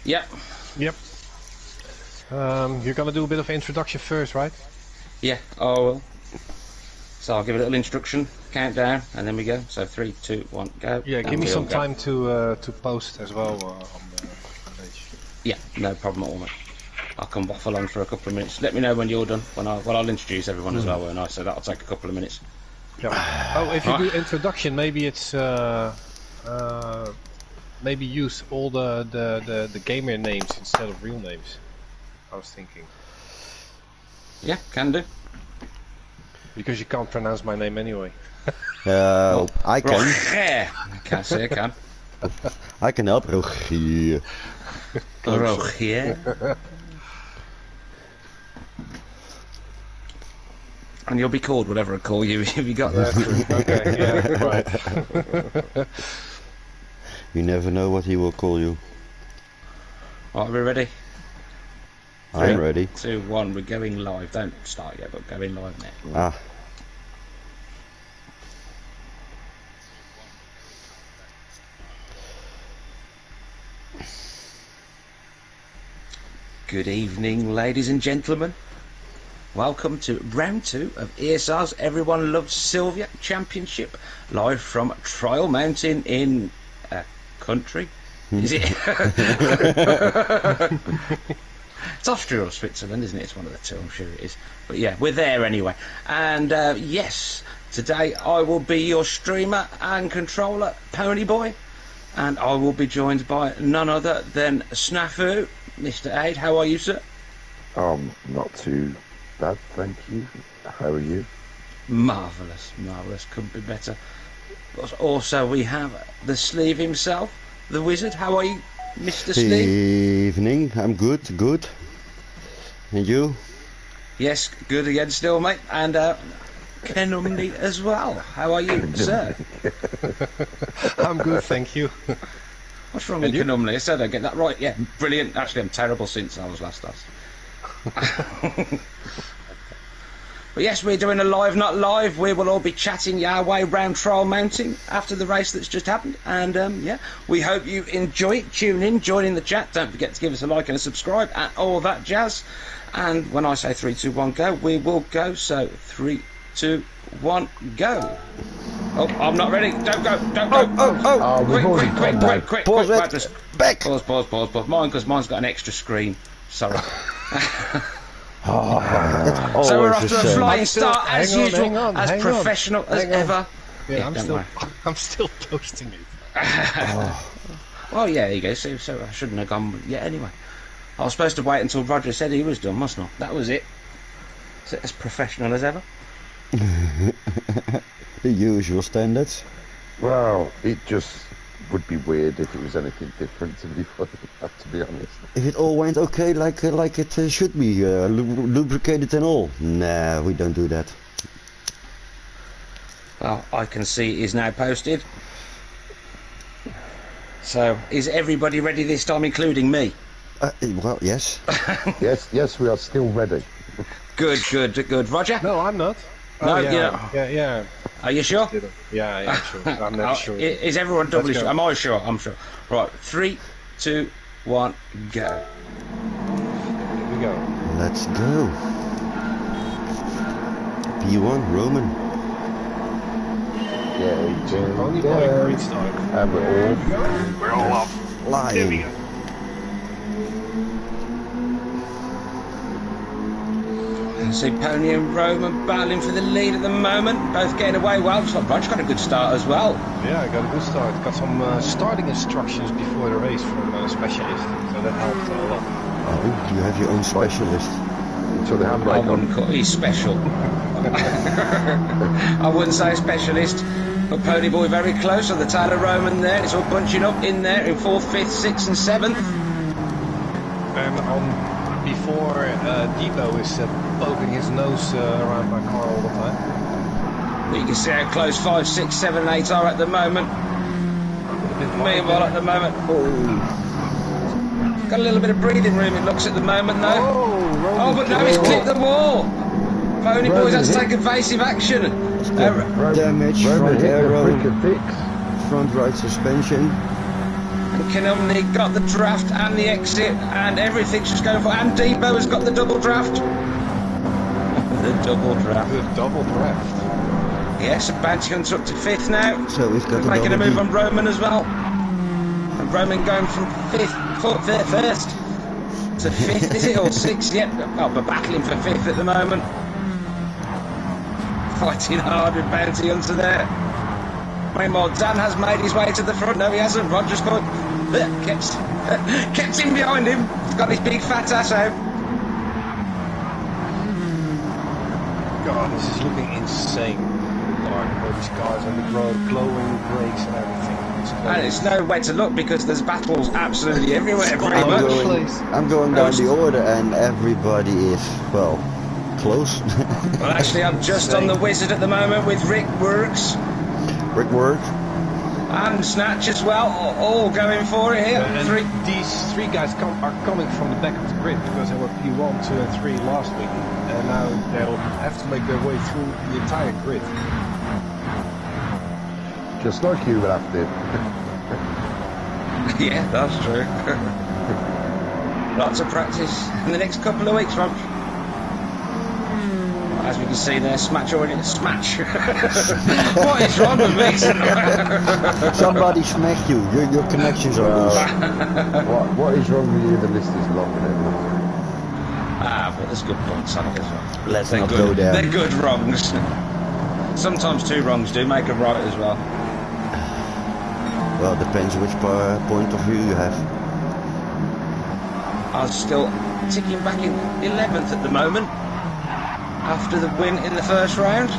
Yep. Yep. You're gonna do a bit of introduction first, right? Yeah, I will. So I'll give a little instruction, countdown, and then we go. So 3, 2, 1, go. Yeah, and give me some we'll go. time to post as well on the page. Yeah, no problem at all, mate. I'll come waffle on for a couple of minutes. Let me know when you're done. I'll introduce everyone as well, won't I? So that'll take a couple of minutes. Yeah. Oh, if you do introduction, maybe it's maybe use all the gamer names instead of real names. I was thinking. Yeah, can do. Because you can't pronounce my name anyway. I can. Rogier. I can't say I can. I can help. Rogier. Rogier. And you'll be called whatever I call you if you got that. Okay, yeah, right. You never know what he will call you. Right, are we ready? I'm ready. 2, 1, we're going live. Don't start yet, but going live now. Ah. Good evening, ladies and gentlemen. Welcome to round 2 of ESR's Everyone Loves Silvia Championship, live from Trial Mountain in country. Is it? It's Austria or Switzerland, isn't it? It's one of the two, I'm sure it is. But yeah, we're there anyway. And yes, today I will be your streamer and controller, Ponyboy. And I will be joined by none other than Snafu. Mr. Aid, how are you, sir? Not too bad, thank you. How are you? Marvellous, marvellous, couldn't be better. But also we have the Sleeve himself, the Wizard. How are you, Mr. Sleeve? Evening, I'm good. And you? Yes, good again still, mate. And Kenumni as well. How are you, sir? I'm good, thank you. What's wrong with Kenumni? I said I get that right. Yeah, brilliant. Actually, I'm terrible since I was last asked. But yes, we're doing a live, not live. We will all be chatting your way round Trial Mountain after the race that's just happened. And yeah, we hope you enjoy it. Tune in, join in the chat. Don't forget to give us a like and a subscribe and all that jazz. And when I say 3, 2, 1, go, we will go. So 3, 2, 1, go. Oh, I'm not ready. Don't go. Quick. Pause it. Back. Pause. Mine, because mine's got an extra screen. Sorry. So we're off to a flying start as usual, as professional as ever. Yeah, I'm still posting it. Well, yeah, there you go. So I shouldn't have gone yet anyway. I was supposed to wait until Roger said he was done, mustn't I? That was it. So as professional as ever. The usual standards. Well, it just would be weird if it was anything different, to be honest. If it all went okay, like it should be, lubricated and all. Nah, we don't do that. Well, I can see it is now posted. So, is everybody ready this time, including me? Well, yes. yes, we are still ready. Good. Roger? No, I'm not. No, yeah. Are you sure? Yeah, sure. I'm never sure. Is everyone doubly sure? Am I sure? I'm sure. Right, 3, 2, 1, go. Here we go. Let's go. P1, Roman. Yeah, Only by green start. And we're all up. Flying. See Pony and Roman battling for the lead at the moment, both getting away well. Looks like Roger got a good start as well. Yeah, I got a good start. Got some starting instructions before the race from a specialist, so that helped a lot. Oh, you have your own specialist. So the handbrake on. He's special. I wouldn't say specialist, but Ponyboy very close on the tail of Roman there. It's all bunching up in there in 4th, 5th, 6th and 7th. And before Debo is poking his nose around my car all the time. But you can see how close 5, 6, 7, 8 are at the moment. Meanwhile at the moment, got a little bit of breathing room it looks at the moment though. But no, he's clipped the wall. Ponyboy has to take evasive action. Damage, front aero, front right suspension. And Kenelmany got the draft and the exit, and everything's just going for. And Debo has got the double draft. The double draft. The double draft. Yes, and Bounty Hunter up to 5th now. So we've got making a move D. on Roman as well. And Roman going from 1st to 5th, is it? Or 6th? Yep. Oh, we're battling for 5th at the moment. Fighting hard with Bounty Hunter there. Meanwhile, Dan has made his way to the front. No, he hasn't. Roger's got kept him behind him. He's got his big fat ass out. God, this is looking insane. All these cars on the road, glowing brakes and everything. And it's nowhere to look because there's battles absolutely everywhere, pretty much. I'm going down the order and everybody is, well, close. Well, actually, I'm just on the Wizard at the moment with Rick Works. Rick Work. And Snatch as well, all going for it here. And these 3 guys are coming from the back of the grid because they were P1, 2 and 3 last week. And now they'll have to make their way through the entire grid. Just like you would have to. Yeah, that's true. Lots of practice in the next couple of weeks, Rob. As we can see there, Smatch already... Smatch! What is wrong with me? Somebody smacked you. Your connections are loose. What is wrong with you? The list is long and everything. Ah, but there's good points on it as well. Let's not go there. They're good wrongs. Sometimes 2 wrongs do make a right as well. Well, it depends which point of view you have. I'm still ticking back in 11th at the moment. After the win in the first round.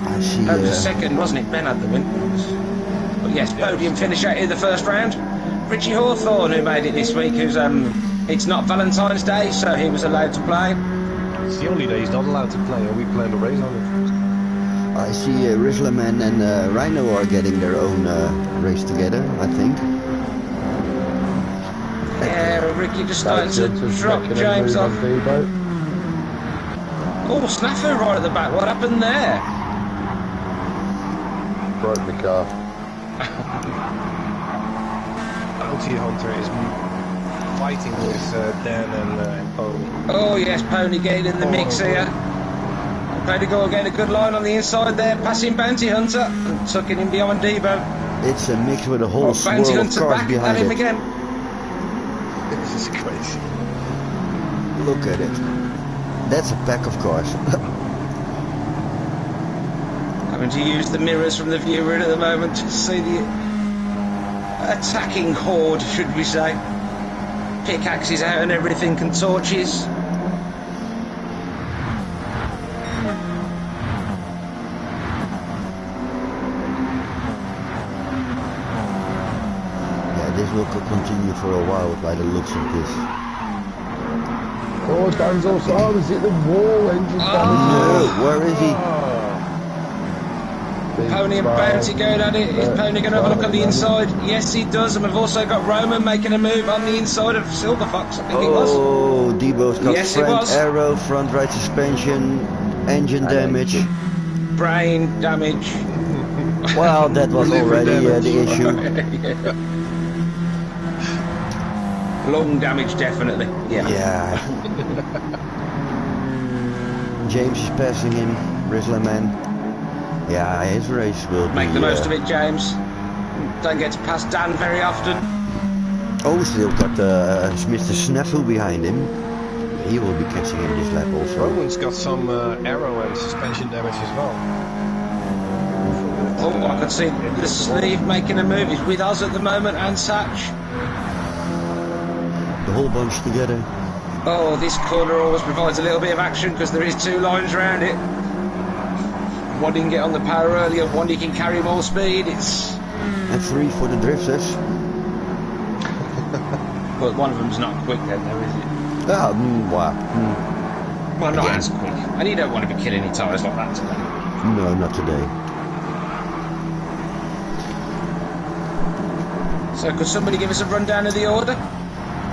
I see. That was the second, wasn't it? Ben had the win. But yes, podium finish out in the first round. Richie Hawthorne, who made it this week, who's it's not Valentine's Day, so he was allowed to play. It's the only day he's not allowed to play, and we planned a race on it. I see Rizzleman and Rhino are getting their own race together, I think. Yeah, Ricky just started to drop James off. Oh, snafu right at the back. What happened there? Broke the car. Bounty Hunter is fighting with Dan and Pony. Oh yes, Pony getting in the mix here. Pony go getting a good line on the inside there, passing Bounty Hunter and tucking him behind Debo. It's a mix with a whole Bounty swirl of Hunter cars back behind at him it. again. This is crazy. Look at it. That's a pack of cars. Having to use the mirrors from the viewer at the moment to see the attacking horde, should we say. Pickaxes out and everything, and torches. Yeah, this will continue for a while by the looks of this. Oh, Dan's also... Oh, is it the wall engine? No, where is he? Pony and Bounty going at it. Is Pony going to have a look on the inside? Yes, he does. And we've also got Roman making a move on the inside of Silver Fox, I think it was. Oh, Debo's got Yes, it front was. arrow, front right suspension, engine damage. Brain damage. Well, that was already the issue. Lung damage, definitely. Yeah. Yeah. James is passing him, Rizzleman. Yeah, his race will Make be... the most of it, James. Don't get to pass Dan very often. Oh, still got Mr. Snafu behind him. He will be catching him this lap also. Roman's got some arrow and suspension damage as well. Oh, I can see the sleeve making a move. He's with us at the moment, and Satch. The whole bunch together. Oh, this corner always provides a little bit of action because there is 2 lines around it. One he can get on the power earlier, one he can carry more speed. It's... And 3 for the drifters. But one of them's not quick then, though, is it? Wow. Well, not as quick. And you don't want to be killing any tyres like that today. No, not today. So could somebody give us a rundown of the order?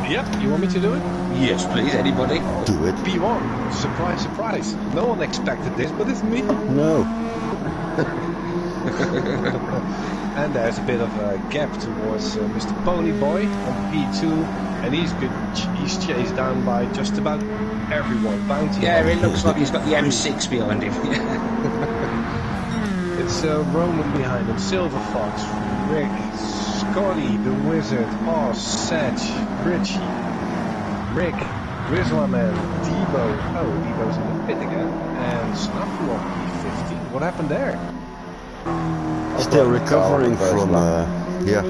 Yep, you want me to do it? Yes, please, anybody. Do it. P1. Surprise, surprise. No one expected this, but it's me. No. And there's a bit of a gap towards Mr. Ponyboy on P2, and he's chased down by just about everyone. Bounty. Yeah, it looks like he's got the M6 behind him. It's Roman behind him, Silver Fox, Rick, Scotty, the Wizard, Oz, Sedge, Richie, Rick, Grizzlaman, Debo. Oh, Debo's in the pit again. And Snafu on P15. What happened there? Still recovering from, yeah.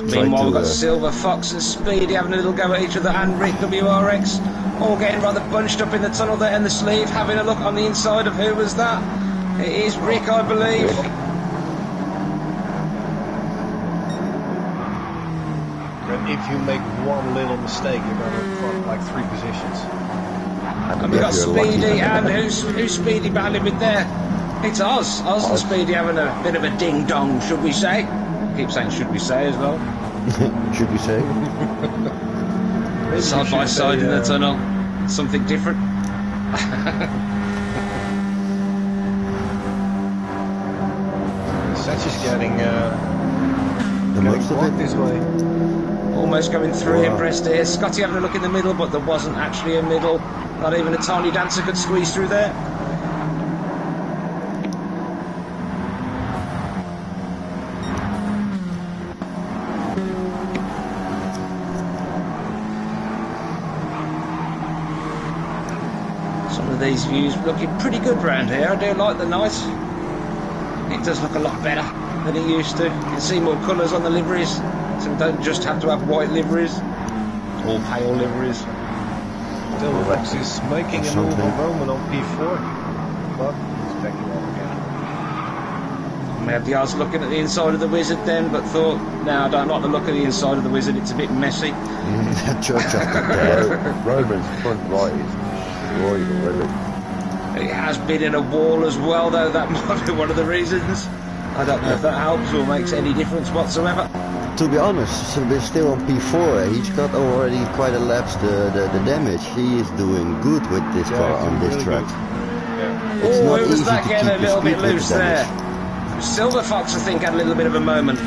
Meanwhile, we've got Silver Fox and Speedy having a little go at each other, and Rick WRX all getting rather bunched up in the tunnel there in the sleeve, having a look on the inside of who was that. It is Rick, I believe. And if you make one little mistake, you're going to drop like 3 positions. And we've got Speedy, and who's Speedy battling with there? It's Oz. Oz and Speedy having a bit of a ding-dong, should we say? I keep saying should we say as well. Should we say? Side by side in the tunnel. Something different. Such is getting The most of it this way. Almost going through him, pressed here. Scotty having a look in the middle, but there wasn't actually a middle. Not even a tiny dancer could squeeze through there. Some of these views looking pretty good round here. I do like the night. It does look a lot better than it used to. You can see more colours on the liveries, so we don't just have to have white liveries or pale liveries. Silver Fox is making a move on Roman on P4, but he's backing up again. We had the odds looking at the inside of the Wizard then, but thought, no, I don't like the look of the inside of the Wizard, it's a bit messy. Church after that. Roman's front right is destroyed already. It has been in a wall as well, though. That might be one of the reasons. I don't know if that helps or makes any difference whatsoever. To be honest, so we're still on P4. He's got already quite elapsed the damage. He is doing good with this car on this track. Yeah. It's not Who was easy that to getting keep a the little bit speed with loose the there? damage. Silver Fox, I think, had a little bit of a moment. In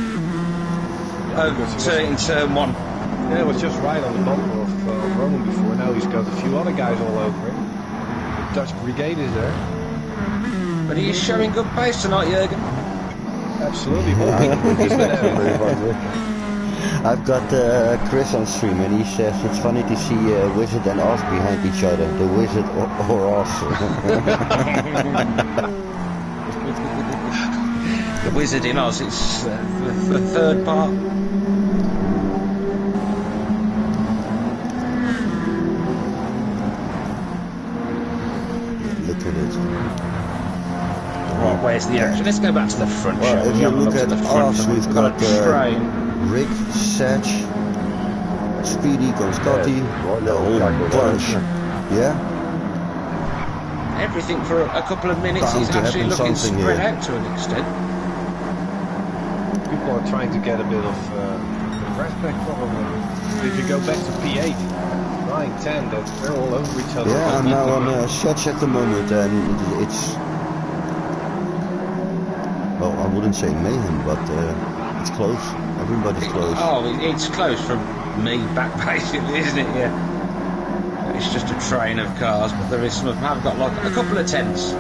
turn 1. Yeah, it was just right on the bumper of Roman before. Now he's got a few other guys all over him. The Dutch Brigade is there. But he is showing good pace tonight, Jürgen. Absolutely. He's I've got Chris on stream and he says it's funny to see Wizard and Oz behind each other. The Wizard or Oz. The Wizard in Oz, it's the third part. Look at it. Right, where's the action? Let's go back to the front. Well, shall if we? you Have a look at to the front. Oz, we've got got a train. Rick, Sedge, Speedy, Scotty, the whole bunch. Yeah? Everything for a couple of minutes Bound is to actually happen looking something spread here. out to an extent. People are trying to get a bit of press back probably. If you go back to P8, 9, 10, they're all over each other. Yeah, I'm now on Sedge at the moment and it's... Well, I wouldn't say mayhem, but it's close. Everybody's close. Oh, it's close from me back basically, isn't it? Yeah. It's just a train of cars, but there is some of them have got like a couple of 10s.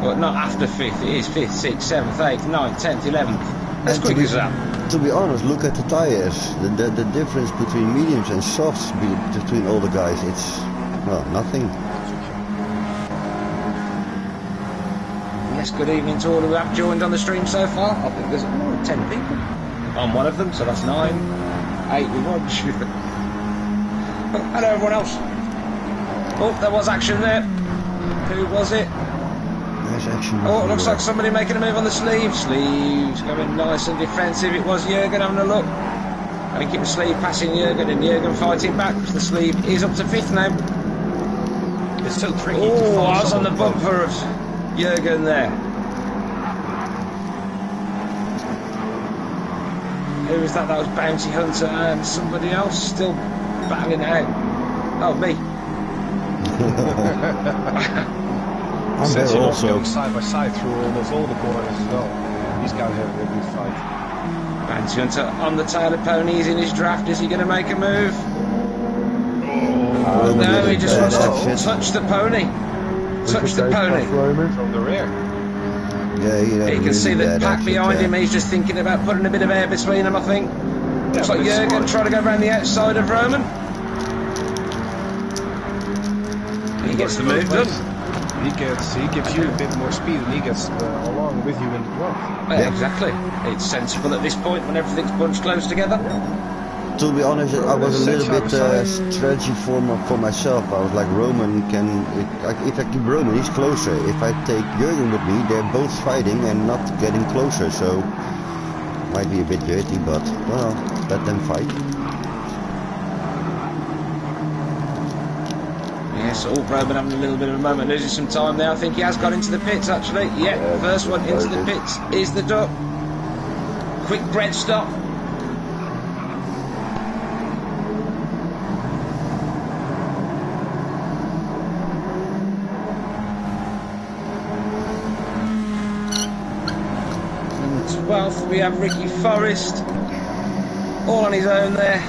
But not after 5th, it is 5th, 6th, 7th, 8th, 9th, 10th, 11th. As quick as that. To be honest, look at the tires. The difference between mediums and softs between all the guys, it's, well, nothing. Yes, good evening to all who have joined on the stream so far. I think there's 10 people on one of them, so that's 9. 8 we watch. Hello everyone else. Oh, there was action there. Who was it? There's action. Oh, it looks like somebody making a move on the sleeve. Sleeves going nice and defensive. It was Jürgen having a look. I think it was Sleeve passing Jürgen and Jürgen fighting back because the Sleeve is up to 5th now. It's so tricky to Oh, find I was on the someone. bumper of Jürgen there. Who was that? That was Bounty Hunter and somebody else still battling it out. Oh, me. I'm Since there you're not also. going side by side through almost all the corners as well. He's got to have a good fight. Bounty Hunter on the tail of ponies in his draft. Is he going to make a move? Roman No, did he a just bad wants to exit. touch the pony. Touch the pony. From the rear. Yeah, he had You a can really see that bad pack exit behind there. him. He's just thinking about putting a bit of air between them, I think. Looks but like it's Jurgen smart. trying to go around the outside of Roman. He gets the move done. He gives you a bit more speed, and he gets along with you in the growth. Yeah, exactly. It's sensible at this point when everything's bunched close together. To be honest, I was a little bit strategy for myself. I was like, Roman can, if I keep Roman, he's closer. If I take Jurgen with me, they're both fighting and not getting closer. So might be a bit dirty, but well, let them fight. Yes, Roman having a little bit of a moment, losing some time there. I think he has got into the pits actually. Yeah, first one into the pits is the duck. Quick bread stop. And 12th we have Ricky Forrest. All on his own there.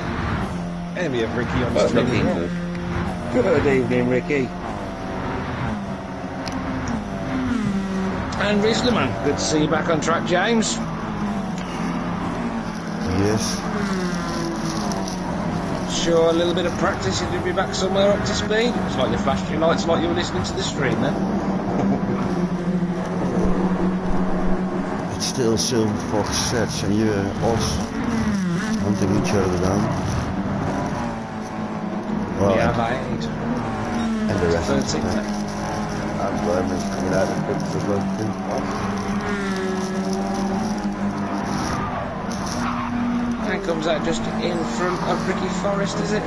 And we have Ricky on the street. Good evening, Ricky. And Rieslerman, good to see you back on track, James. Yes. Sure, a little bit of practice, you'll be back somewhere up to speed. It's like you flashed your lights like you were listening to the stream then. It's still Silver Fox sets and you Oz hunting each other down. Well, Yeah, and, mate. and the rest of 13. the pack. And Roman's coming out of the pits as well too. And comes out just in front of Ricky Forrest, is it? No,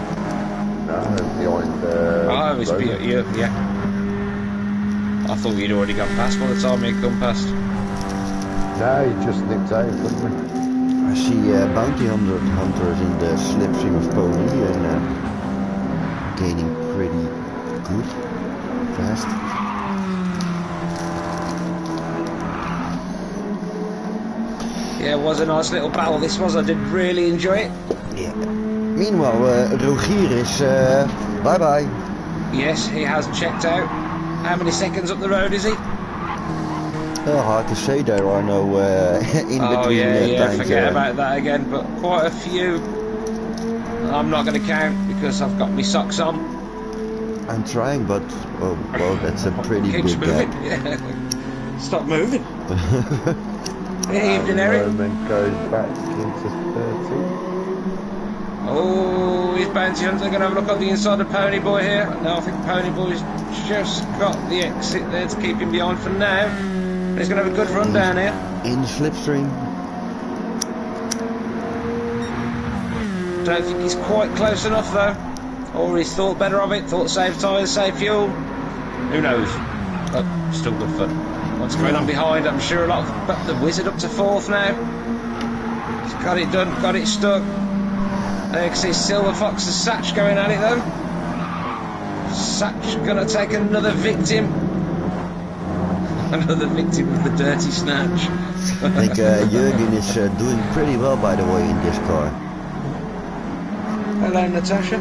behind Oh, it's Roman. yeah. I thought you'd already gone past by the time he'd come past. No, he just nipped out in front of me. I see bounty hunters in the slipstream of Pony and gaining pretty good, fast. Yeah, it was a nice little battle this was. I did really enjoy it. Yeah. Meanwhile, Rogier is bye-bye. Yes, he has checked out. How many seconds up the road is he? Hard to say, there are no in Oh between yeah, times. forget about that again, but quite a few. I'm not going to count because I've got my socks on. I'm trying, but oh, well, that's a pretty Keeps big moving. gap. Yeah. Stop moving. Evening, Eric. Roman goes back into 30. Oh, is Bounty Hunter going to have a look at the inside of Pony Boy here? No, I think Pony Boy's just got the exit there to keep him behind for now. He's going to have a good run down here. In the slipstream. Don't think he's quite close enough though. Or he's thought better of it, thought save tyres, save fuel. Who knows? But still good fun. What's going on behind? I'm sure a lot of... But the Wizard up to 4th now. He's got it done, got it stuck. I can see Silver Fox and Satch going at it though. Satch gonna take another victim. Another victim of the dirty snatch. I think Jurgen is doing pretty well, by the way, in this car. Hello, Natasha.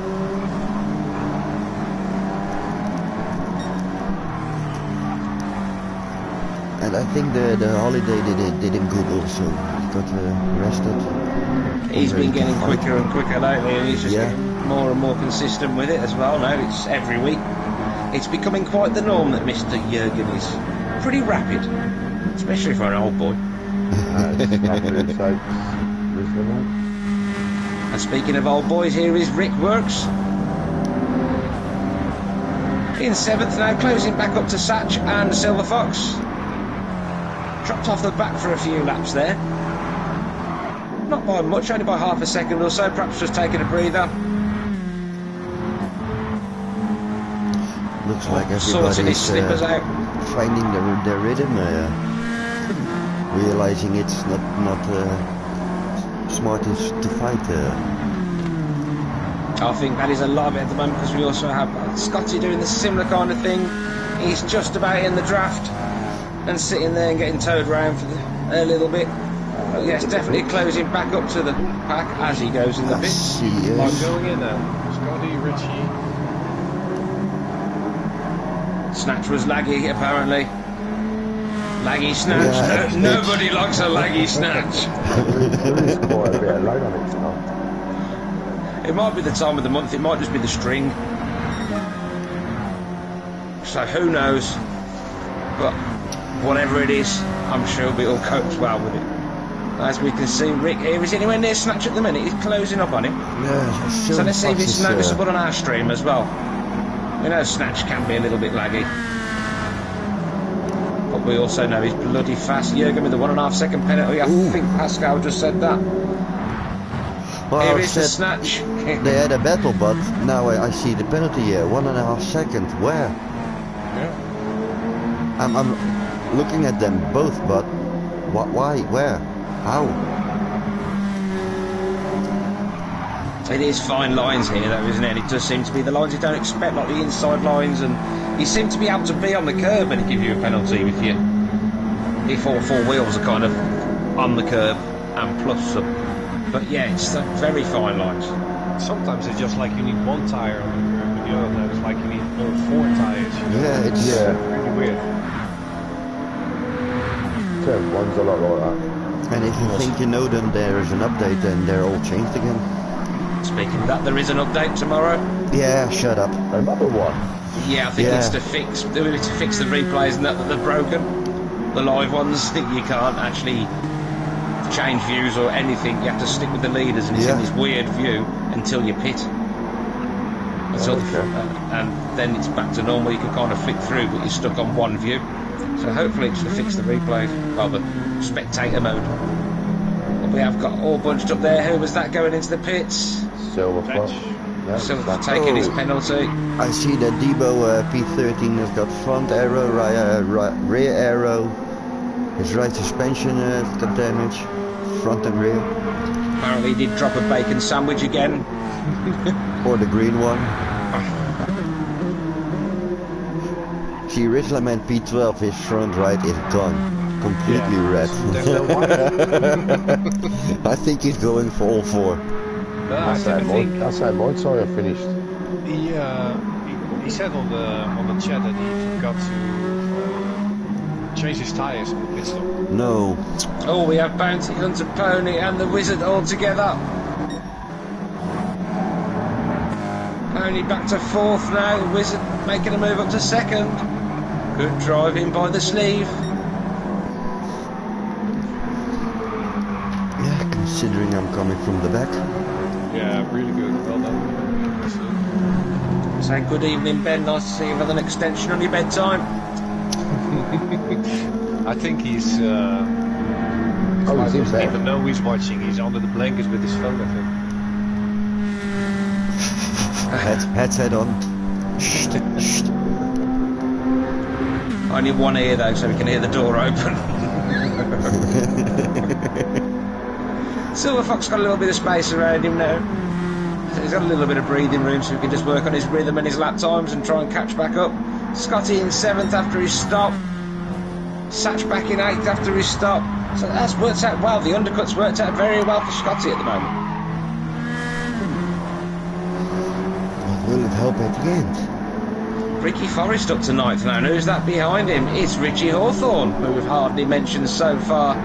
And I think the holiday did him good also. He got rested. He's been Already getting fight. quicker and quicker lately, and he's just getting more and more consistent with it as well now. It's every week. It's becoming quite the norm that Mr. Jurgen is pretty rapid, especially for an old boy. And speaking of old boys, here is Rick Works. In 7th now, closing back up to Satch and Silver Fox. Dropped off the back for a few laps there. Not by much, only by half a second or so, perhaps just taking a breather. Looks like Sorting his slippers everybody's out. finding their rhythm, realizing it's not smartest to fight. I think that is a lot of it at the moment because we also have Scotty doing the similar kind of thing. He's just about in the draft and sitting there and getting towed around for a little bit. But yes, definitely closing back up to the pack as he goes in the pit. I'm going in now. Scotty, Richie. Snatch was laggy, apparently. Laggy snatch. Yeah, Nobody likes a laggy snatch. There is quite a bit of load on it now. It might be the time of the month, it might just be the string. So who knows? But whatever it is, I'm sure we'll cope well with it. As we can see, Rick here is anywhere near Snatch at the minute. He's closing up on him. Yeah, So let's see if it's noticeable on our stream as well. We know Snatch can be a little bit laggy. But we also know he's bloody fast. Jürgen with the 1.5 second penalty. I think Pascal just said that. Well, Here I is the said Snatch. they had a battle, but now I see the penalty here. 1.5 seconds. Where? Yeah. I'm looking at them both, but why? Where? How? It is fine lines here, though, isn't it? It does seem to be the lines you don't expect, like the inside lines, and you seem to be able to be on the curb when they give you a penalty if all four wheels are kind of on the curb and plus some. But yeah, it's very fine lines. Sometimes it's just like you need one tire on the curb, but the other time it's like you need all 4 tires. You know? Yeah, it's really weird. Turn one's a lot like that. And if you think you know them, there is an update and they're all changed again. Speaking of that, there is an update tomorrow. Yeah, shut up. Another one. Yeah, I think it's to fix the replays and that they're broken. The live ones, I think you can't actually change views or anything. You have to stick with the leaders, and it's in this weird view until you pit. And then it's back to normal. You can kind of flick through, but you're stuck on one view. So hopefully it's to fix the replays, well, the spectator mode. But we have got all bunched up there. Who was that going into the pits? Silver Fox. Yeah, Silver taking his penalty. I see that Debo P13 has got front arrow, rear arrow. His right suspension got damage, front and rear. Apparently he did drop a bacon sandwich again. Or the green one. See, Ridgeland P12, his front right is gone. Completely red. I think he's going for all 4. That's how my tire finished. He said on the chat that he forgot to change his tires on the pit stop. No. Oh, we have Bounty Hunter Pony and the Wizard all together. Pony back to 4th now. The Wizard making a move up to 2nd. Good driving by the sleeve. Yeah, considering I'm coming from the back. Yeah, really good. Well done. Say good evening, Ben. Nice to see you with an extension on your bedtime. I think he's. He's in bed. Even though he's watching, he's under the blankets with his phone, I think. Headset on. Only one ear though, so we can hear the door open. Silver Fox got a little bit of space around him now. So he's got a little bit of breathing room, so he can just work on his rhythm and his lap times and try and catch back up. Scotty in 7th after his stop. Satch back in 8th after his stop. So that's worked out well. The undercut's worked out very well for Scotty at the moment. Will it help at the end? Ricky Forrest up to 9th now, and who's that behind him? It's Richie Hawthorne, who we've hardly mentioned so far.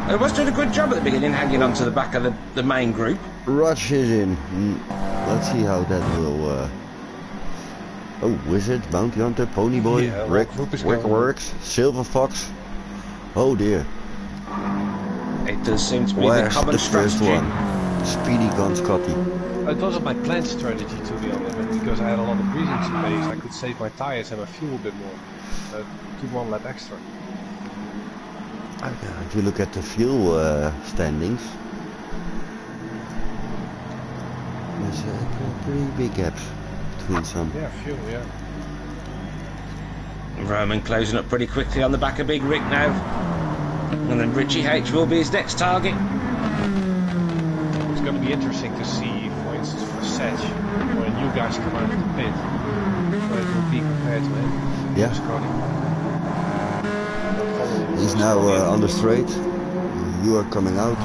He was doing a good job at the beginning, hanging on to the back of the main group. Rush is in. Let's see how that will... Oh, Wizard, Bounty Hunter, Ponyboy, Yeah, Rick Works, Silver Fox. Oh dear. It does seem to be Where's the common the first strategy. one? Speedy Gun Scotty. It wasn't my planned strategy, to be honest, but because I had a lot of breathing space, I could save my tires and my fuel a bit more. I took 1 lap extra. If you look at the fuel standings, there's pretty big gaps between some. Yeah, fuel, yeah. Roman closing up pretty quickly on the back of Big Rick now. And then Richie H will be his next target. It's going to be interesting to see, for instance, for Sedge, when you guys come out of the pit, what it will be compared to him. Yeah. Scotty. He's now on the straight. You are coming out.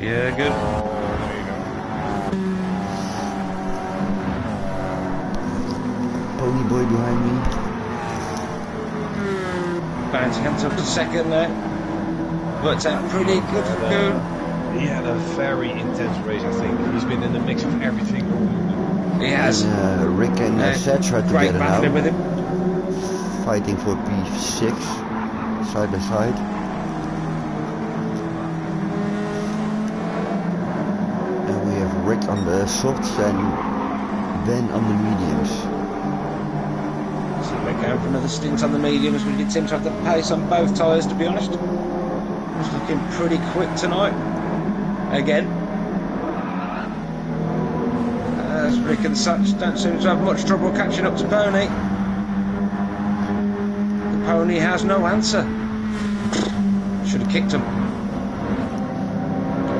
Yeah, good. Pony boy behind me. Bounty Hunter up to second there. Worked out pretty good for Goon. He had a very intense race, I think. He's been in the mix of everything. He has. And, Rick and Seth tried great together now. battling with him. Fighting for P6, side by side. And we have Rick on the softs and Ben on the mediums. So they're going for another stint on the mediums. We did seem to have the pace on both tyres, to be honest. It's looking pretty quick tonight. Again. As Rick and such don't seem to have much trouble catching up to Pony. The Pony has no answer. Should have kicked him.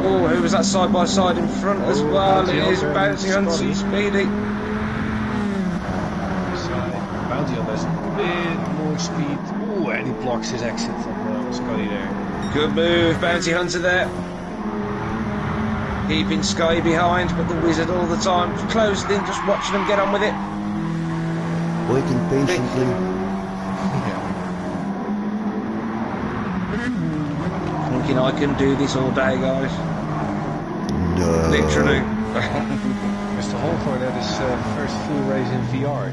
Oh, who was that side by side in front as well? It is Bounty Hunter and Speedy. Bounty Hunter has a bit more speed. Ooh, and he blocks his exit from Scotty there. Good move, Bounty Hunter there. Keeping Sky behind, but the Wizard all the time closed in, just watching them get on with it. Waiting patiently. Thinking I can do this all day, guys. No. Literally. Mr. Hawthorne had his first full race in VR.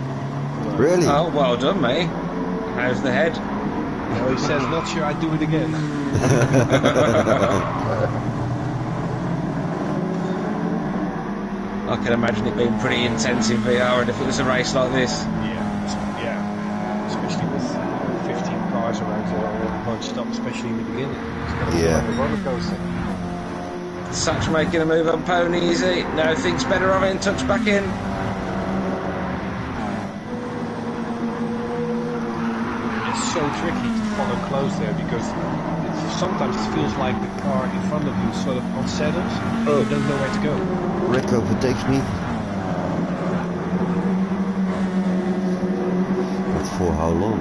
Really? Oh, well done, mate. How's the head? No, he says, not sure I'd do it again. I can imagine it being pretty intense in VR, and if it was a race like this. Yeah. Especially with 15 cars around bunched up, especially in the beginning. It's going to be like a roller coaster. Such making a move on Pony, is he? No, thinks better of it and tucks back in. It's so tricky to follow close there because sometimes it feels like the car in front of you sort of unsettles and you don't know where to go. Rick overtakes me. But for how long?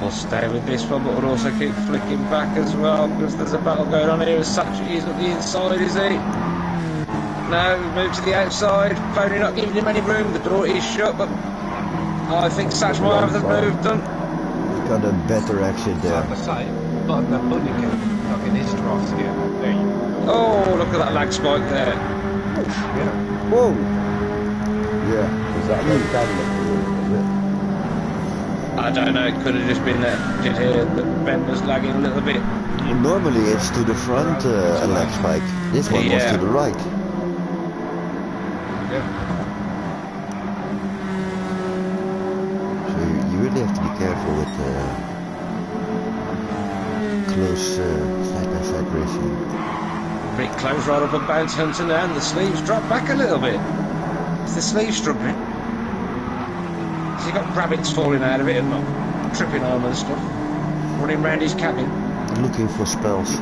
We'll stay with this one, but we'll also keep flicking back as well, because there's a battle going on here as such. He's at the inside, is he? No, move to the outside. Pony not giving him any room. The door is shut, but I think Satch might have the move done. Got a better exit there. Side by side, but that Pony can tuck in his draft again. There you go. Oh, look at that lag spike there. Yeah. Whoa! Yeah. Was that low down? I don't know, it could have just been that did hear that Ben was lagging a little bit. Normally it's to the front a lag spike. This one was to the right. Yeah. So you really have to be careful with close side-by-side racing. Pretty close right up on Bounty Hunter now, and the sleeves drop back a little bit. Is the sleeve struggling? Has he got rabbits falling out of it and not tripping on and stuff? Running round his cabin? Looking for spells.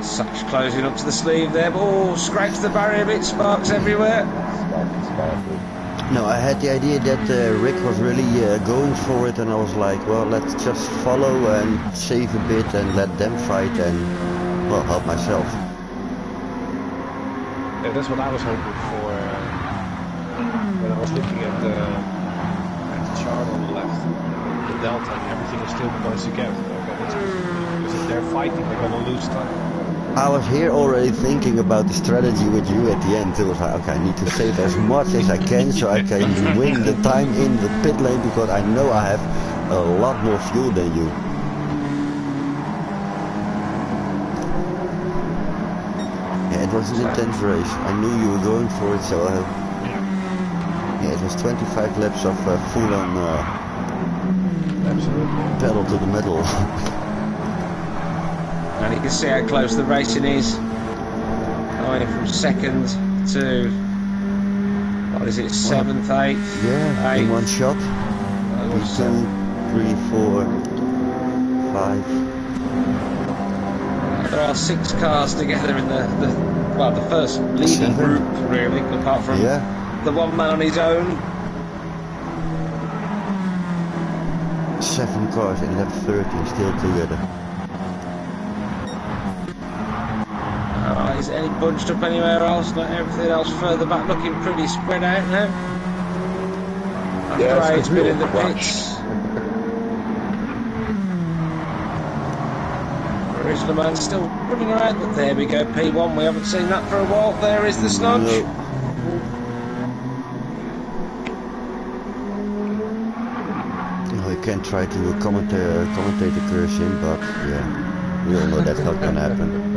Such closing up to the sleeve there, but oh, scrapes the barrier a bit, sparks everywhere. No, I had the idea that Rick was really going for it, and I was like, well, let's just follow and save a bit and let them fight and, well, help myself. Yeah, that's what I was hoping for when I was looking at the chart on the left. The delta and everything is still close together. Okay, that's good. Because if they're fighting, they're going to lose time. I was here already thinking about the strategy with you at the end. It was like, okay, I need to save as much as I can so I can win the time in the pit lane because I know I have a lot more fuel than you. Yeah, it was an intense race. I knew you were going for it, so yeah, it was 25 laps of full-on pedal to the metal. And you can see how close the racing is. Going from second to, what is it, 7th, 8th? Yeah, in one shot. 2, 3, 4, 5. There are 6 cars together in the first leading 7. group, really, apart from the one man on his own. 7 cars in lap 13 still together. Is any bunched up anywhere else? Not everything else further back looking pretty spread out now. Craig's been in the pits. Rizlaman still running around, but there we go, P1. We haven't seen that for a while. There is the snudge. No. You can try to commentate the curse in, but yeah, we all know that's not gonna happen.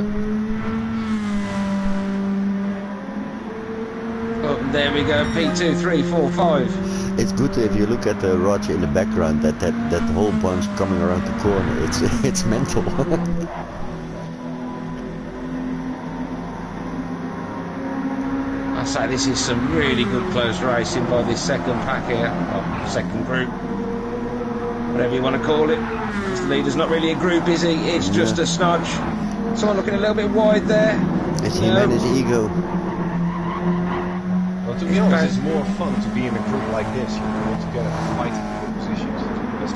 Oh, there we go, P2, 3, 4, 5. It's good if you look at the Roger in the background, that whole bunch coming around the corner. It's mental. I say this is some really good close racing by this second pack here, or second group, whatever you want to call it. This leader's not really a group, is he? It's just a snudge. Someone looking a little bit wide there. It's him and his ego. Well, to be honest, it's more fun to be in a group like this. You're all together fighting for positions.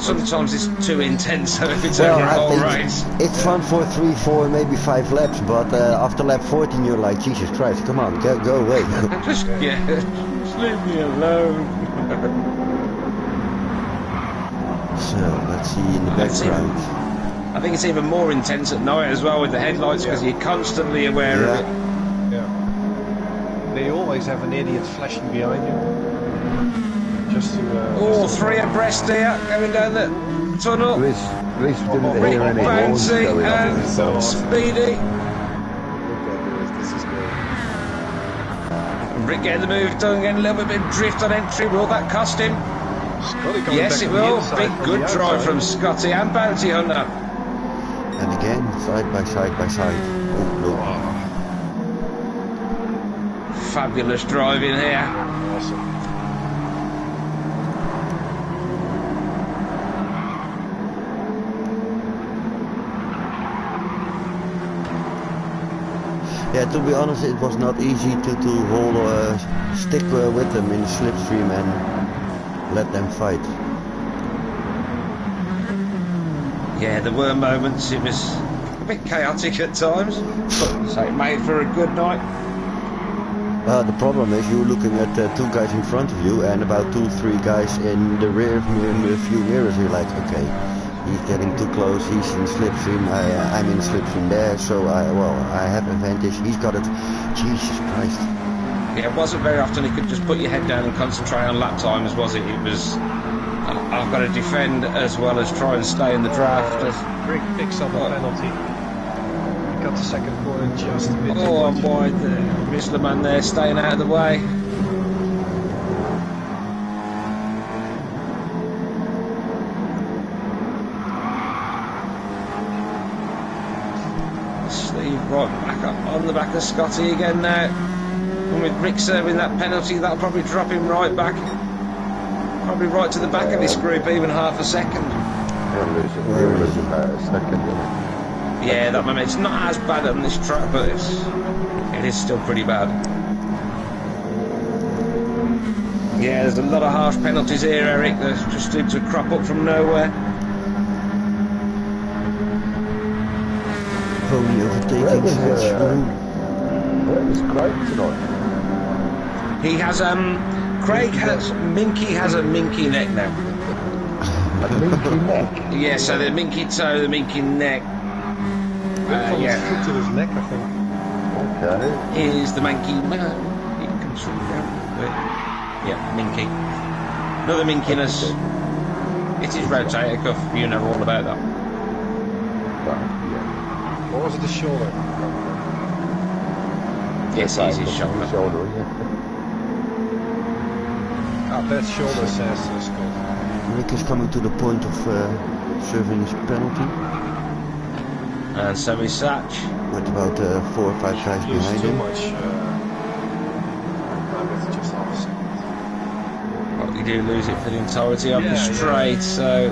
Sometimes it's too intense, so if it's over a whole race. It's fun for 3, 4, maybe 5 laps, but after lap 14 you're like, Jesus Christ, come on, go away. just leave me alone. So, let's see in the background. I think it's even more intense at night as well with the headlights, because you're constantly aware of it. Yeah. They always have an idiot flashing behind you. Just to... All 3 abreast here, going down the tunnel. Rick didn't hear any horns Bouncy going and on. Speedy. Look at this is great. Rick getting the move done, getting a little bit of drift on entry. Will that cost him? Scotty coming Yes, back it from the will. inside, Big from good the drive outside. from Scotty and Bounty Hunter. And again, side by side by side. Oh, no. Fabulous driving here. Awesome. Yeah, to be honest, it was not easy to stick with them in the slipstream and let them fight. Yeah, there were moments, it was a bit chaotic at times, but so it made for a good night. The problem is you're looking at 2 guys in front of you and about 2, 3 guys in the rear in a few mirrors. You're like, okay, he's getting too close, he's in slipstream, I'm in slipstream there, so I have advantage, he's got it. Jesus Christ. Yeah, it wasn't very often you could just put your head down and concentrate on lap times, was it? It was, I've got to defend as well as try and stay in the draft. Rick picks up a penalty. He got the second corner just a bit too Oh, I'm much. wide there. Mr. Man there, staying out of the way. Steve right back up on the back of Scotty again now. And with Rick serving that penalty, that'll probably drop him right back. Probably right to the back of this group, even half a second. He'll lose about a second. Yeah, that moment, it's not as bad on this track, but it is still pretty bad. Yeah, there's a lot of harsh penalties here, Eric. They just seem to crop up from nowhere. Pony overtaking Sedge. Where was Craig tonight? He has Minky has a minky neck now. A minky neck. Yeah, so the minky toe, the minky neck. From Yeah, his foot to his neck, I think. Okay. is the minky man. He comes from down. Yeah, minky. Another minkiness. It is rotator cuff. You know all about that. Well, yeah. Or was it the shoulder? Yes, he's his shoulder. Shoulder, yeah. That shoulder says Scott. Rick is coming to the point of serving his penalty. And so is Satch. With about 4 or 5 guys behind too him. much. I'm with just half a second. Well, you do lose it for the entirety of the Yeah, straight, so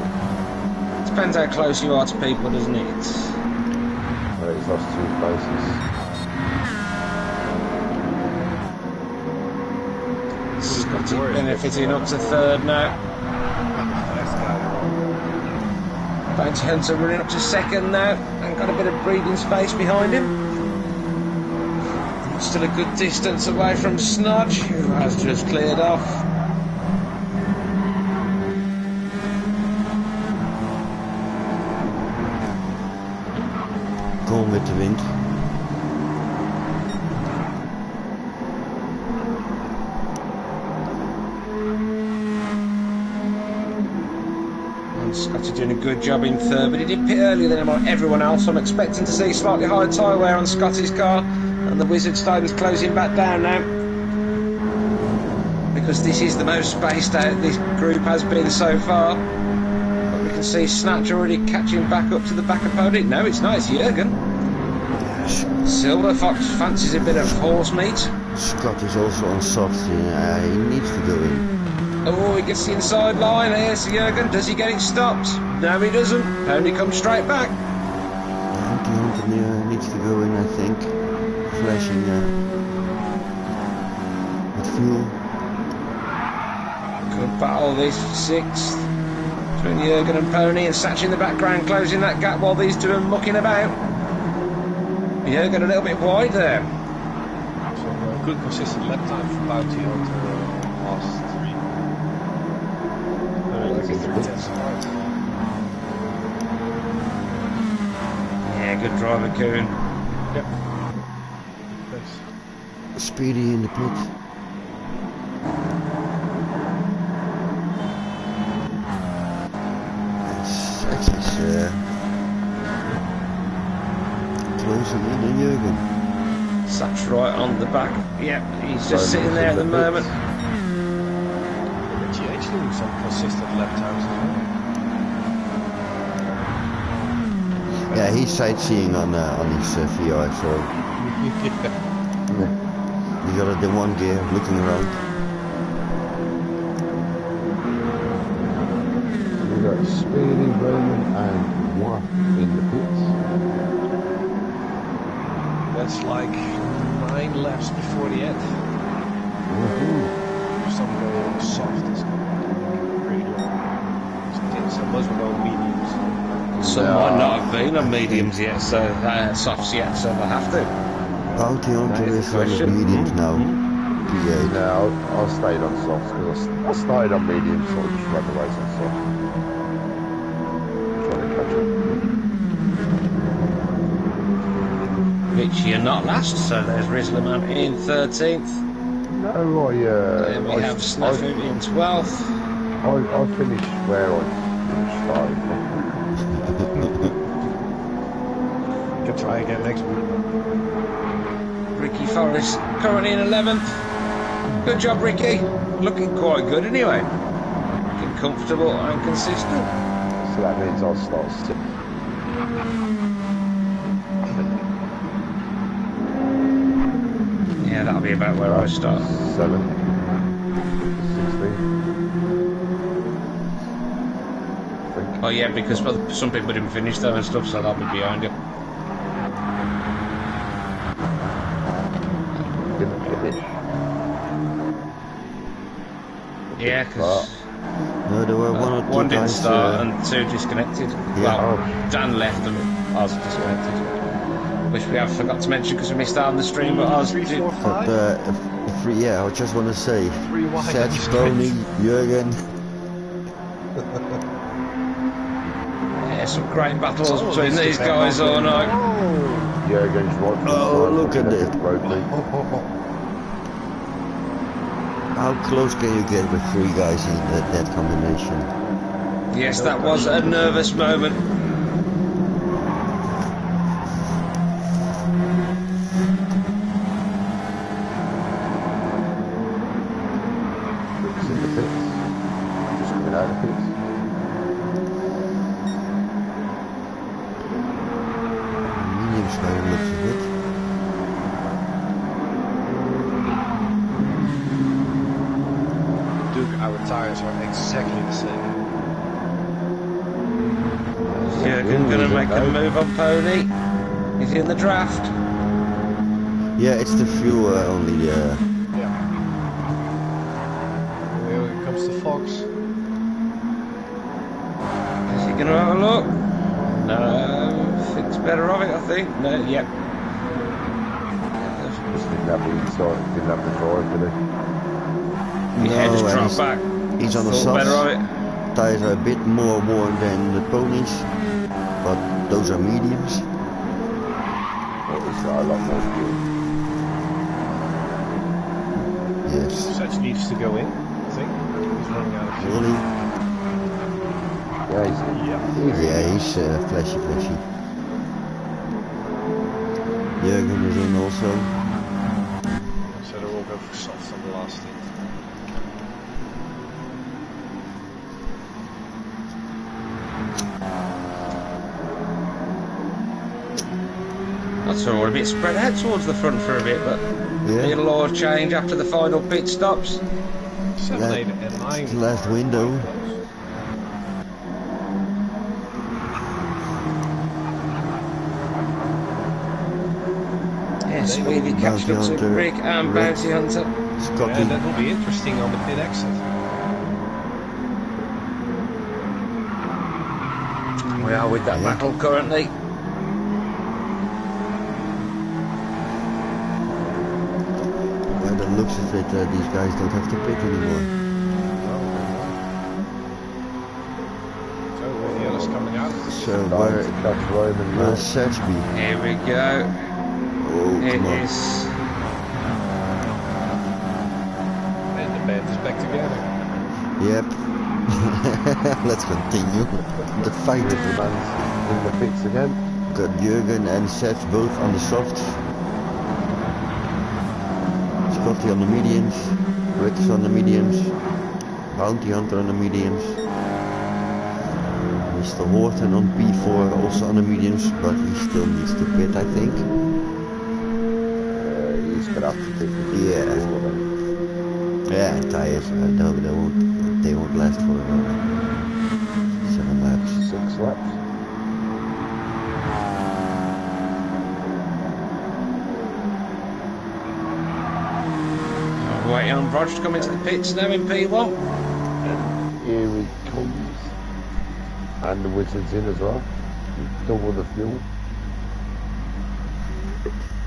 depends how close you are to people, doesn't it? Well, he's lost 2 places. Scotty benefiting up to third now. Bounty Hunter running up to second now and got a bit of breathing space behind him. Still a good distance away from Snodge, who has just cleared off. Gone with the wind. Scotty doing a good job in third, but he did pit earlier than everyone else. I'm expecting to see slightly higher tyre wear on Scotty's car, and the Wizard Stone's closing back down now. Because this is the most spaced out this group has been so far. But we can see Snatch already catching back up to the back opponent. No, it's not, it's Jürgen. Silver Fox fancies a bit of horse meat. Scott is also on soft. He needs to go in. Oh, he gets the inside line. Here's Jürgen. Does he get it stopped? No, he doesn't. Pony comes straight back. Hunter needs to go in, I think. Flashing with fuel. Good battle this, 6th. Between Jürgen and Pony, and Satch in the background closing that gap while these two are mucking about. Jürgen a little bit wide there. So good consistent lap time for Bounty Hunter last 3. Like a 3/10 apart. Yeah, good driver, Coon. Yep. Thanks. Speedy in the pit. Satch is closing in on Jürgen. Satch right on the back. Yep, he's just sitting there at the moment. GH doing some consistent lap times as well. Yeah, he's sightseeing on his VR, so he got it in one gear, looking around. We got Speedy, Roman, and Moi in the pits. That's like 9 laps before the end. Some go soft, it's pretty long. Some must go mediums. Some might not have been on mediums yet, so softs yet, so they'll have to. Bounty Hunter is on the question. mediums now. P8. No, I stayed on softs because I started on medium, so I just ran the race on soft. Trying to catch up. Richie are not last, so there's Rizzlerman in 13th. No, Then we have Snafu in 12th. I finished where I started. Can try again next week. Ricky Forrest currently in 11th. Good job, Ricky. Looking quite good anyway. Looking comfortable and consistent. So that means I'll start 6th. Yeah, that'll be about where I start. 7th. 16th. Oh yeah, because some people didn't finish though and stuff, so that'll be behind you. Didn't finish. Yeah, because No, there were one or two one didn't guys. start and 2 disconnected. Yeah. Well, Dan left and I was disconnected. Which we have forgot to mention because we missed out on the stream, but I was 3, 4, 5. But yeah, I just want to say, 3 wide. Satch, Pony, Jürgen. Yeah, some great battles between these guys all night. Jürgen's right. Oh, look at it. Roadly. How close can you get with 3 guys in that combination? Yes, that was a nervous moment. It's in the pits. Just coming out of the pits. softs by the looks of it. Duke, our tires are exactly the same. Jürgen gonna make a move on Pony. He's in the draft. Yeah, it's the fuel only. Yeah. Here comes the Fox. Is he gonna have a look? No, thinks better of it, I think. No, yep. Just didn't have the drive, did he? His head has and dropped back. he's on the Thought better of softs. it. Tires are a bit more worn than the ponies, but those are mediums. It's a lot more fuel. Yes. Such needs to go in, I think. He's running out of fuel. Really? Yeah, He's flashy. Jürgen is in also. So they'll all go for soft on the last stint. That's all a bit spread out towards the front for a bit, but Yeah. it'll all change after the final pit stops. 7, 8 and 9. The last window. Yes, Weavy catching up to Hunter, Rick and Bounty Hunter. Scotty. Yeah, that will be interesting on the pit exit. We are with that battle currently. By the looks of it, these guys don't have to pit anymore. So the others coming out. So where that's Roman. where's Satchby? Here we go. Oh, It come on. is. And the band is back together. Yep. Let's continue the fight. The man's in the pits again. Got Jürgen and Seth both on the softs. Scotty on the mediums. Rick's on the mediums. Bounty Hunter on the mediums. Mr. Horton on P4 also on the mediums, but he still needs to pit, I think. He's gonna have to take the Yeah. Yeah, tires, they won't last for 7 laps. 6 laps. Waiting on Roger to come into the pits now in P1. Here he comes. And the Wizard's in as well. Double the fuel.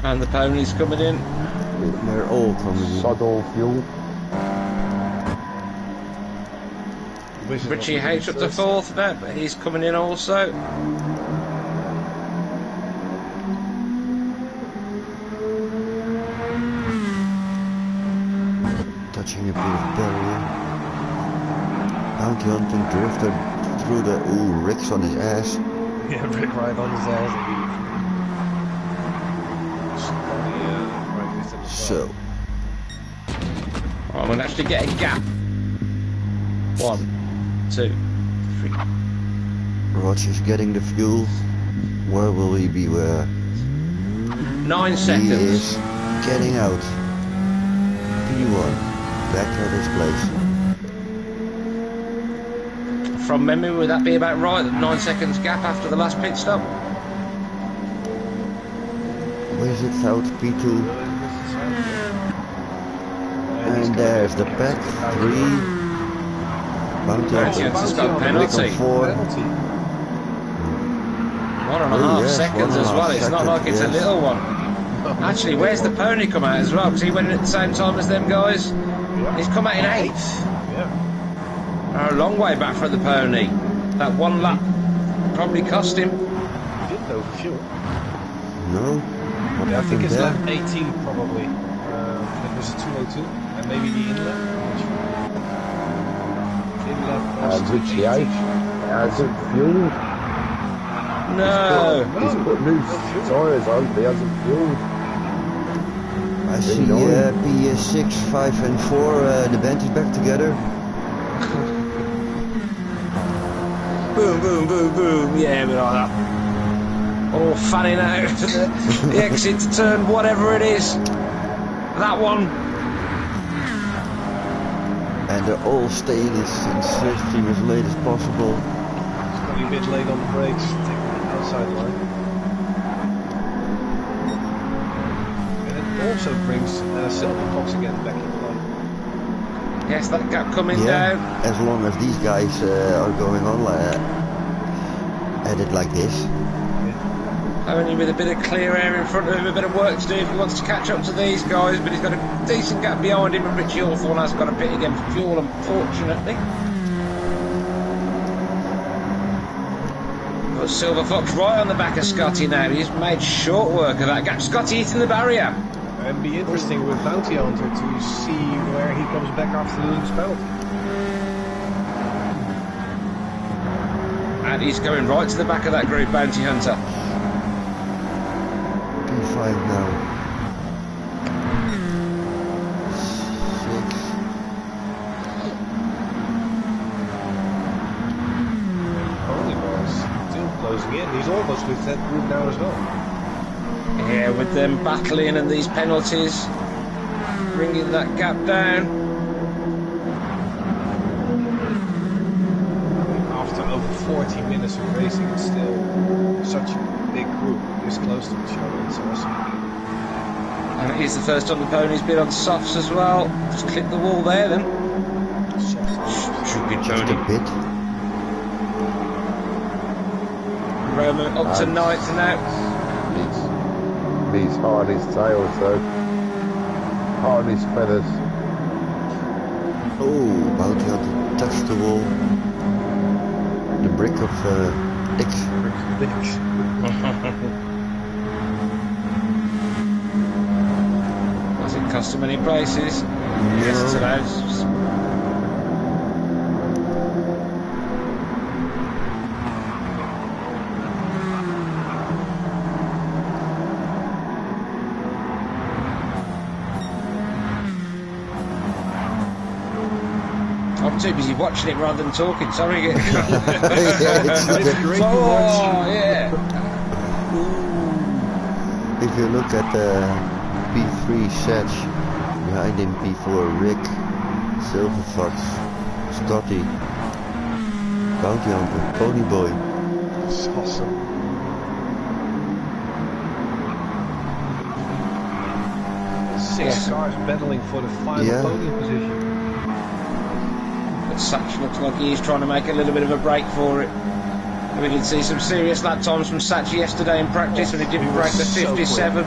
And the ponies coming in. They're all coming in. Sod all fuel. Richie H up to 4th now, but he's coming in also. Touching a bit of barrier. Bounty hunting drifter through the... Ooh, Rick's on his ass. Yeah, Rick right on his ass. So, I'm going to actually get a gap. 1, 2, 3. Roger's getting the fuel. Where will he be? Where 9 he seconds. is getting out. P1. Back at his place. From memory, would that be about right? 9 seconds gap after the last pit stop? Wizards out, P2. And there's the pack. 3. Bounty Hunter's got a penalty. 4. 1.5 yes, seconds as 1.5 well. It's not like it's seconds, a little one. Actually, where's the pony come out as well? Because he went in at the same time as them guys. He's come out in 8th. Yeah. A long way back for the pony. That 1 lap probably cost him. He didn't overfuel. No. Yeah, I think it's lap 18 probably. That was a 202. And maybe the inlet. Inlet was Richie 18. H hasn't fueled. No. He's put new tyres on, but he hasn't fueled. I see P6, 5 and 4, the band is back together. Boom, boom, boom, boom. Yeah, we like that. All fanning out to the exit to turn whatever it is. That one. And they're all staying in slipstream as late as possible. It's going to be a bit late on the brakes, taking the outside line. And it also brings Silver Fox again back in line. Yes, that gap coming Yeah, down. as long as these guys are going on at it like this. Only with a bit of clear air in front of him, a bit of work to do if he wants to catch up to these guys, but he's got a decent gap behind him, and Richie Hawthorne has got a pit again for fuel, unfortunately. But Silver Fox right on the back of Scotty now. He's made short work of that gap. Scotty hitting the barrier. And be interesting with Bounty Hunter to see where he comes back after losing his penalty. And he's going right to the back of that group, Bounty Hunter. P5 now. 6. Holyballs still closing in. He's almost with that group now as well. Yeah, with them battling and these penalties, bringing that gap down. After over 40 minutes of racing, it's still such a big group this close to each other. It's awesome. And he's the first on the ponies, bit on softs as well. Just clip the wall there then. Stupid Just a pony. bit. Roman up to ninth now. He's hard his tail, so hard his feathers. Oh, Bounty Hunter touched the wall. The brick of X. Does it cost him any places? Yes, it's allowed. I'm too busy watching it rather than talking. Sorry. Yeah, it's great to Oh, watch. yeah. If you look at P3 Sedge, behind him P4 Rick, Silver Fox, Scotty, Bounty Hunter, Pony Boy. It's awesome. Six cars battling for the final podium position. But Satch looks like he's trying to make a little bit of a break for it. We did see some serious lap times from Satch yesterday in practice when he didn't break the 57.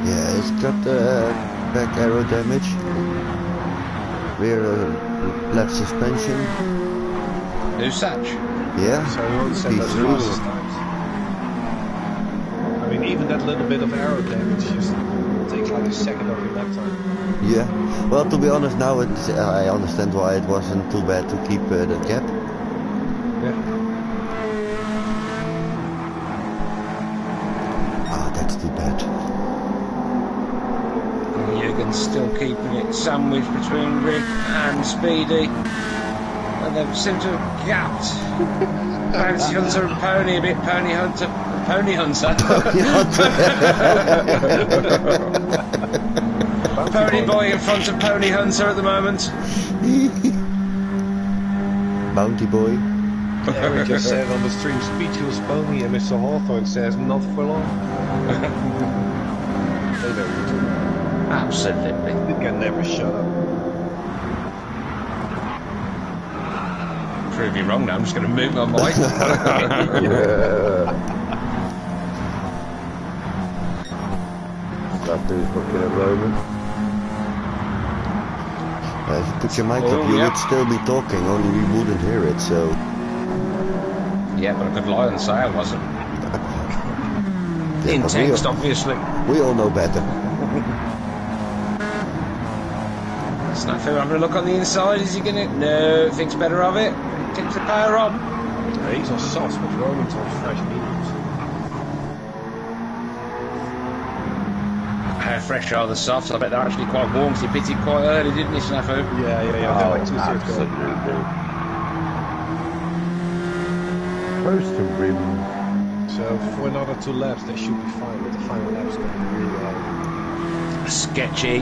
Yeah, it's got back aero damage, rear left suspension. Who's Satch? Yeah, So he won't set those fastest times. I mean, even that little bit of aero damage just takes like a second of your lap time. Yeah, well, to be honest, now I understand why it wasn't too bad to keep the gap. Yeah. Ah, that's too bad. Jürgen's still keeping it sandwiched between Rick and Speedy. And they seem to have gapped Bounty Hunter and Pony a bit. Pony Hunter. Pony Boy in front of Pony Hunter at the moment. Bounty Boy. Eric just said on the stream, speechless pony, and Mr. Hawthorne says, not for long. They know you too. Absolutely. You can never shut up. Prove you wrong now, I'm just going to move my mic. That dude's looking at Roman. If you put your mic up, you would still be talking, only we wouldn't hear it, so... Yeah, but I could lie and say I wasn't. Yeah, In but text, obviously. we all know better. Snafu having a look on the inside. Is he going to... No, thinks better of it. Tips the power on. Yeah, he's on softs, but Roman's on fresh mediums. How fresh are the softs? I bet they're actually quite warm. He pitted quite early, didn't he, Snafu? Yeah. Oh, They're like 2 absolutely. First to rim. So for another 2 laps, they should be fine. But the final lap's going to be really hard. Sketchy.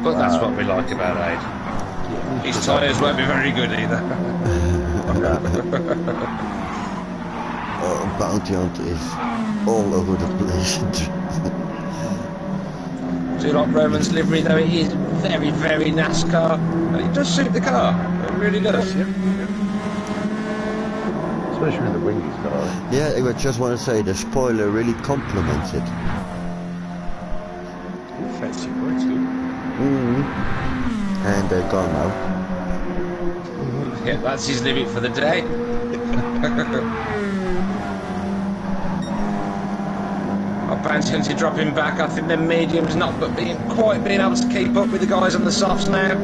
But that's what we like about Aid. Yeah, His tyres won't be very good either. Oh, Bounty Hunt is all over the place. Do you like Roman's livery though? It is very, very NASCAR. And it does suit the car. It really does. Yeah. especially with the windy stars. Yeah, I just want to say the spoiler really complements it. Fancy words, dude. And they're gone now. Yeah, that's his limit for the day. Bounty Hunter dropping back. I think the medium's not but quite being able to keep up with the guys on the softs now.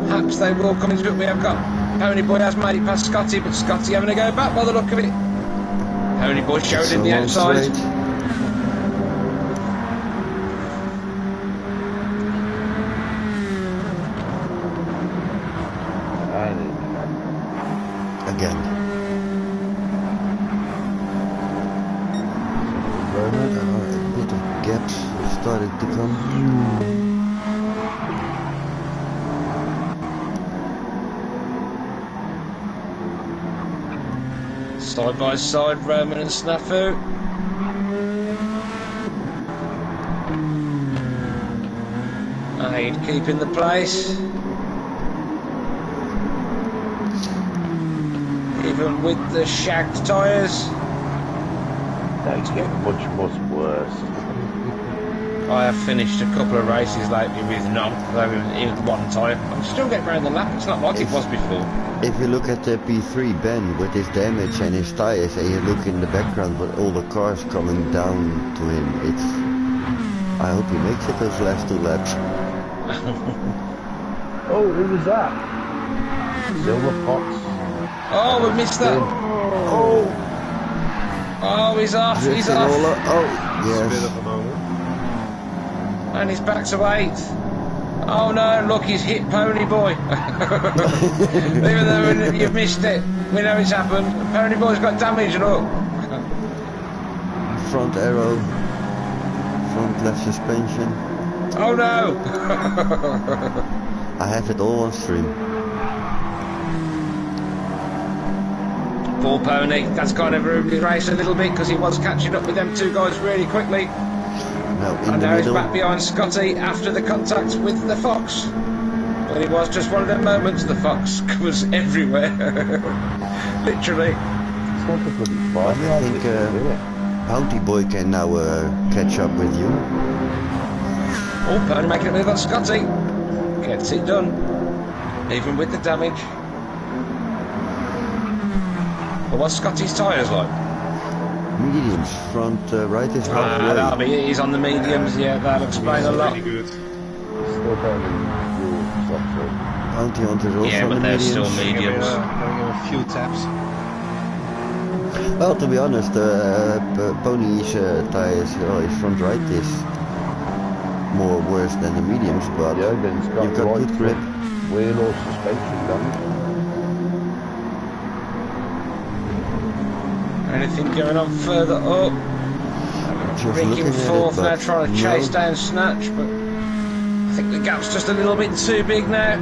Perhaps they will come into it. We have got Pony Boy has made it past Scotty, but Scotty having to go back by the look of it. Pony Boy showed in the outside. Again. A bit of gaps started to come. Side by side, Roman and Snafu. Aid keeping the place. Even with the shagged tyres. That's getting much worse. I have finished a couple of races lately with none, though in one tyre. I'm still getting round the lap, it's not like it was before. If you look at the P3 Ben with his damage and his tyres, and you look in the background with all the cars coming down to him, it's... I hope he makes it those last 2 laps. Oh, who was that? Silver Fox. Oh, we missed that. Oh, he's off, he's Drifting off. all up. Oh, It's a bit yes. of a moment. And he's back to 8th. Oh no, look, he's hit Pony Boy. Even though you've missed it, we know it's happened. Pony Boy's got damage, look. Front arrow. Front left suspension. Oh no. I have it all on stream. Poor Pony, that's kind of ruined his race a little bit because he was catching up with them 2 guys really quickly. Now in And the now he's middle. back behind Scotty after the contact with the Fox. But it was just one of them moments, the Fox was everywhere. Literally. It's not the bloody I fun. think Bounty Boy can now catch up with you. Oh, Pony making a move on Scotty. Gets it done. Even with the damage. But what's Scotty's tyres like? Mediums. Front right is halfway. He's on the mediums, yeah, that'll explain a lot. Really good. Still down in fuel structure. Bounty Hunter's also Yeah, on but the they're mediums. still mediums. Having a few taps. Well, to be honest, Pony's tyres, his front right is more worse than the mediums, but Yeah, then it's got you've got right good grip. wheel or suspension damage. Anything going on further up? Just Breaking looking at it, 4th now, but trying to chase no. down Snatch, but I think the gap's just a little bit too big now.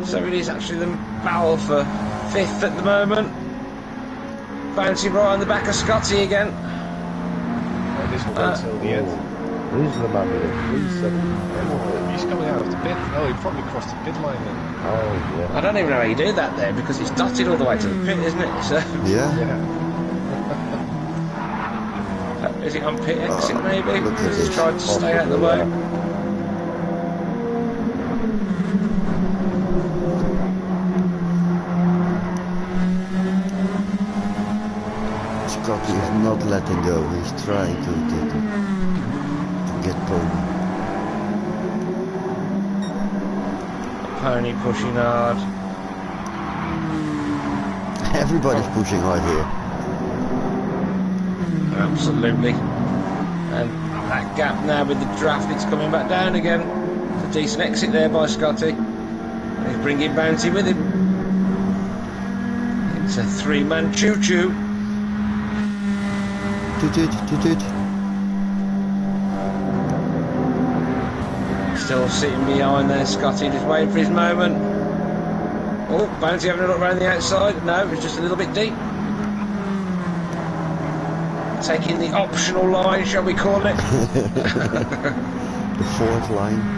So it is actually the battle for 5th at the moment. Bouncing right on the back of Scotty again. And this will go until the end. This is the man with a 370. He's coming out of the pit. Oh, he probably crossed the pit line then. Oh, yeah. I don't even know how you do that there because it's dotted all the way to the pit, isn't it? So, Yeah. is it on pit exit maybe? look at He's this. tried to stay out of the way. Scotty is not letting go. He's trying to get Pony. Pony pushing hard. Everybody's pushing hard here. Absolutely. And that gap now with the draft, it's coming back down again. It's a decent exit there by Scotty. He's bringing Bounty with him. It's a three-man choo-choo. Toot toot, toot toot. Still sitting behind there, Scotty, just waiting for his moment. Oh, Bounty having a look around the outside. No, it's just a little bit deep. Taking the optional line, shall we call it? The fourth line.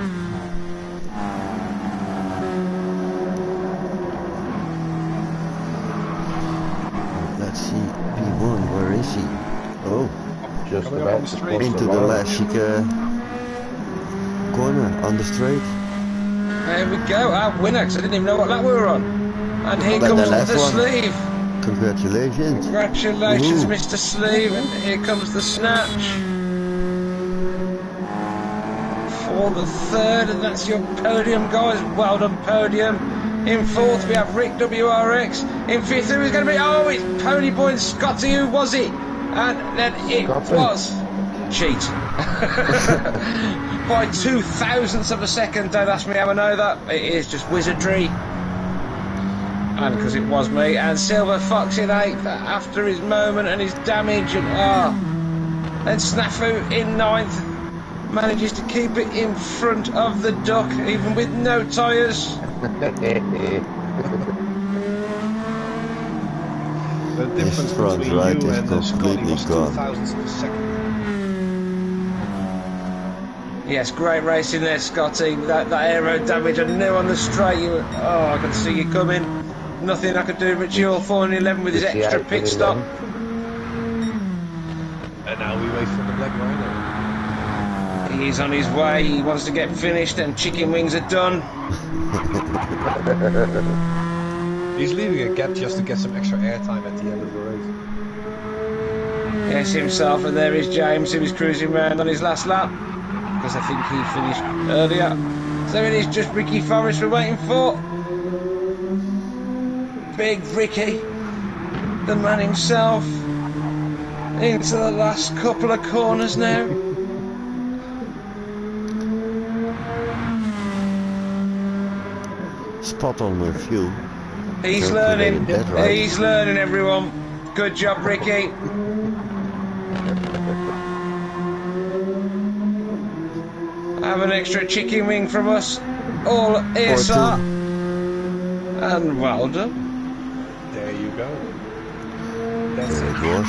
Let's see, P1, where is he? Oh, Just Coming up about on the to straight. push into the line. last chic corner on the straight. There we go, our winner, 'cause I didn't even know what lap we were on. And here But comes the last the one. sleeve. Congratulations. Congratulations, Woohoo. Mr. Sleeve, and here comes the snatch. For the third, and that's your podium, guys. Well done, podium. In fourth, we have Rick WRX. In fifth, who is going to be? Oh, it's Ponyboy and Scotty. Who was it? And then it Scotty. was cheat. By 2,000ths of a second. Don't ask me how I know that. It is just wizardry. And because it was me. And Silver Fox in eighth after his moment and his damage. And then Snafu in ninth. Manages to keep it in front of the duck, even with no tyres. The difference front between right you is and Scotty completely was gone. 2,000ths of a second. Yes, great racing there, Scotty. That aero damage, I knew on the straight you were, I could see you coming. Nothing I could do, but you're 411 with his It's the extra 8th pit and stop. 11th. And now we wait for the Black Rhino. He's on his way, he wants to get finished, and chicken wings are done. He's leaving a gap just to get some extra airtime at the end of the race. Yes, himself, and there is James, who is cruising round on his last lap, because I think he finished earlier. So it is just Ricky Forrest we're waiting for. Big Ricky, the man himself, into the last couple of corners now. Spot on with fuel. He's Calculated learning. that right. He's learning, everyone. Good job, Ricky. Have an extra chicken wing from us. All ESR. And well done. There you go. That's There it. it was.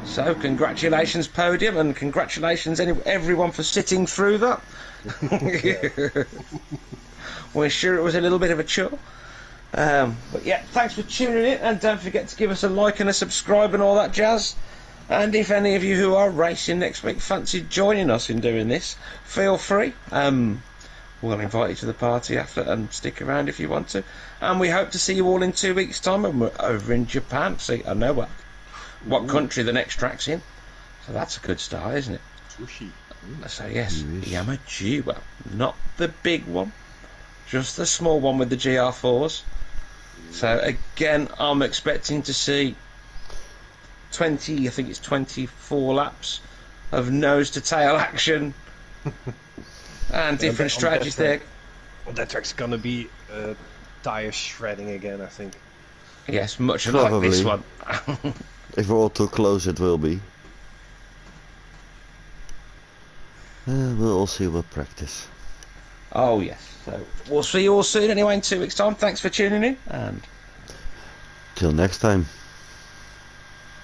So, congratulations, podium, and congratulations, everyone, for sitting through that. We're sure it was a little bit of a chore. But yeah, thanks for tuning in, and don't forget to give us a like and a subscribe and all that jazz. And if any of you who are racing next week fancy joining us in doing this, feel free. We'll invite you to the party after, and stick around if you want to. And we hope to see you all in 2 weeks' time, and we're over in Japan. See, I know what country the next track's in. So that's a good start, isn't it? Sushi. So yes, Yes. Yamaji, well, not the big one, just the small one with the GR4s. So again, I'm expecting to see 20, I think it's 24 laps of nose to tail action and different strategies there. Well, that track's gonna be tire shredding again, I think. Yes, much like this one. Probably. If we're all too close, it will be. We'll all see with practice. Oh yes, so we'll see you all soon anyway in 2 weeks' time. Thanks for tuning in, and Till next time.